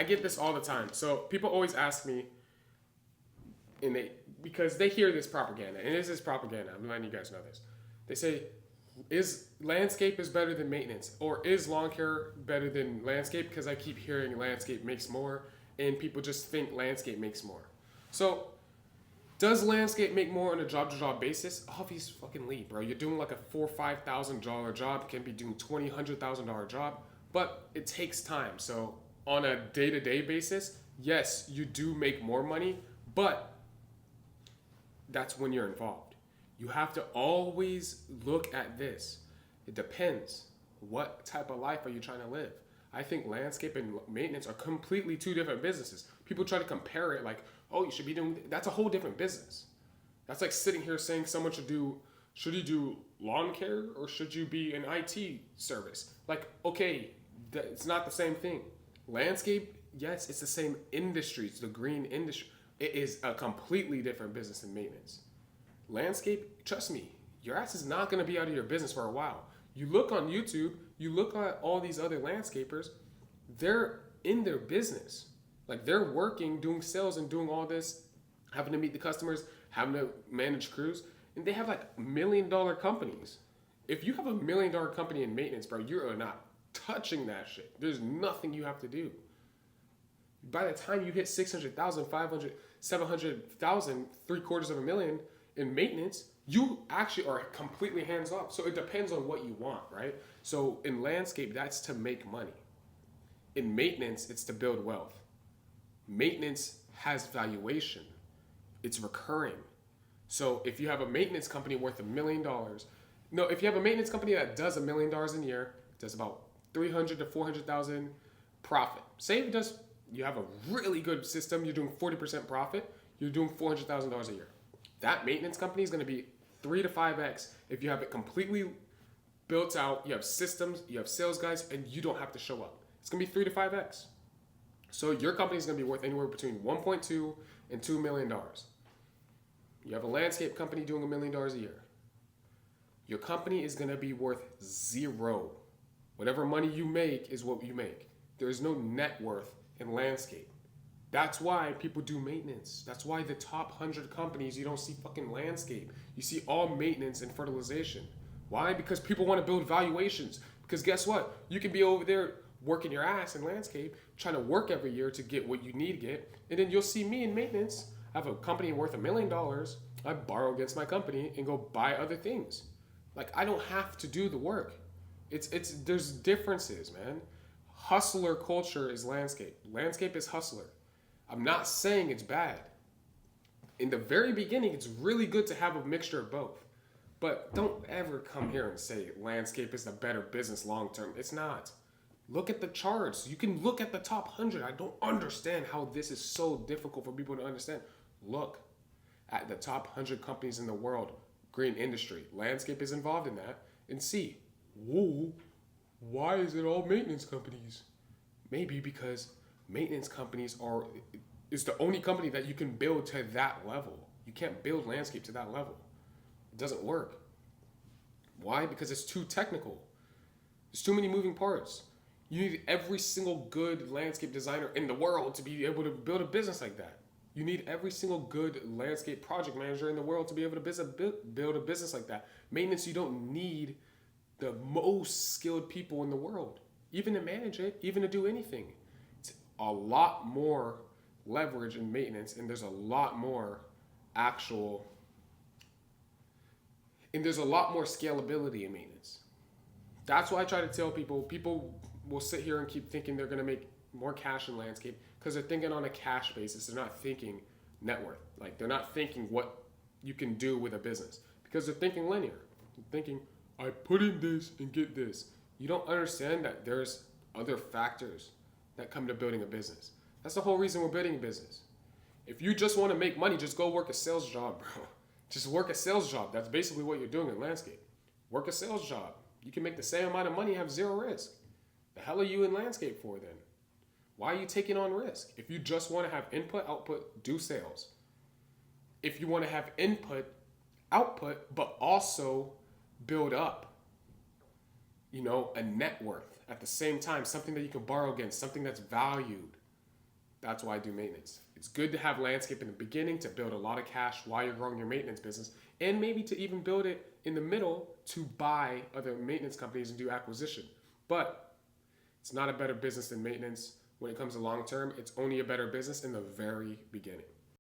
I get this all the time. So people always ask me, because they hear this propaganda, and this is propaganda. I'm letting you guys know this. They say, is landscape is better than maintenance, or is lawn care better than landscape? Because I keep hearing landscape makes more, and people just think landscape makes more. So does landscape make more on a job-to-job basis? Obviously, fucking leave, bro. You're doing like a $4,000-$5,000 job. You can be doing $20,000-$100,000 job, but it takes time. So on a day-to-day basis, yes, you do make more money, but that's when you're involved. You have to always look at this. It depends. What type of life are you trying to live? I think landscape and maintenance are completely two different businesses. People try to compare it like, oh, you should be doing, that's a whole different business. That's like sitting here saying someone should you do lawn care or should you be an IT service? Like, okay, it's not the same thing. Landscape, yes, it's the same industry. It's the green industry. It is a completely different business than maintenance. Landscape, trust me, your ass is not going to be out of your business for a while. You look on YouTube, you look at all these other landscapers, they're in their business. Like they're working, doing sales and doing all this, having to meet the customers, having to manage crews, and they have like $1 million companies. If you have a $1 million company in maintenance, bro, you are not touching that shit. There's nothing you have to do. By the time you hit 600,000, 500, 700,000, $750,000 in maintenance, you actually are completely hands off. So it depends on what you want, right? So in landscape, that's to make money. In maintenance, it's to build wealth. Maintenance has valuation. It's recurring. So if you have a maintenance company worth $1 million, no, if you have a maintenance company that does $1 million a year, does about 300 to 400,000 profit. Say it does, you have a really good system, you're doing 40% profit, you're doing $400,000 a year. That maintenance company is going to be 3 to 5x if you have it completely built out, you have systems, you have sales guys, and you don't have to show up. It's going to be 3 to 5x. So your company is going to be worth anywhere between 1.2 and $2 million. You have a landscape company doing $1 million a year. Your company is going to be worth zero. Whatever money you make is what you make. There is no net worth in landscape. That's why people do maintenance. That's why the top 100 companies, you don't see fucking landscape. You see all maintenance and fertilization. Why? Because people want to build valuations. Because guess what? You can be over there working your ass in landscape, trying to work every year to get what you need to get. And then you'll see me in maintenance. I have a company worth $1 million. I borrow against my company and go buy other things. Like, I don't have to do the work. There's differences, man. Hustler culture is landscape. Landscape is hustler. I'm not saying it's bad. In the very beginning, it's really good to have a mixture of both. But don't ever come here and say landscape is the better business long term. It's not. Look at the charts. You can look at the top 100. I don't understand how this is so difficult for people to understand. Look at the top 100 companies in the world, green industry. Landscape is involved in that. And see, whoa, why is it all maintenance companies? Maybe because maintenance companies is the only company that you can build to that level. You can't build landscape to that level. It doesn't work. Why? Because it's too technical. There's too many moving parts. You need every single good landscape designer in the world to be able to build a business like that. You need every single good landscape project manager in the world to be able to build a business like that. Maintenance, you don't need the most skilled people in the world, even to manage it, even to do anything. It's a lot more leverage in maintenance, and there's a lot more scalability in maintenance. That's why I try to tell people will sit here and keep thinking they're going to make more cash in landscape because they're thinking on a cash basis. They're not thinking net worth. Like, they're not thinking what you can do with a business because they're thinking linear. They're thinking, I put in this and get this. You don't understand that there's other factors that come to building a business. That's the whole reason we're building a business. If you just want to make money, just go work a sales job, bro. Just work a sales job. That's basically what you're doing in landscape. Work a sales job. You can make the same amount of money, have zero risk. The hell are you in landscape for then? Why are you taking on risk? If you just want to have input, output, do sales. If you want to have input, output, but also build up, a net worth at the same time, something that you can borrow against, something that's valued. That's why I do maintenance. It's good to have landscape in the beginning to build a lot of cash while you're growing your maintenance business, and maybe to even build it in the middle to buy other maintenance companies and do acquisition. But it's not a better business than maintenance when it comes to long term. It's only a better business in the very beginning.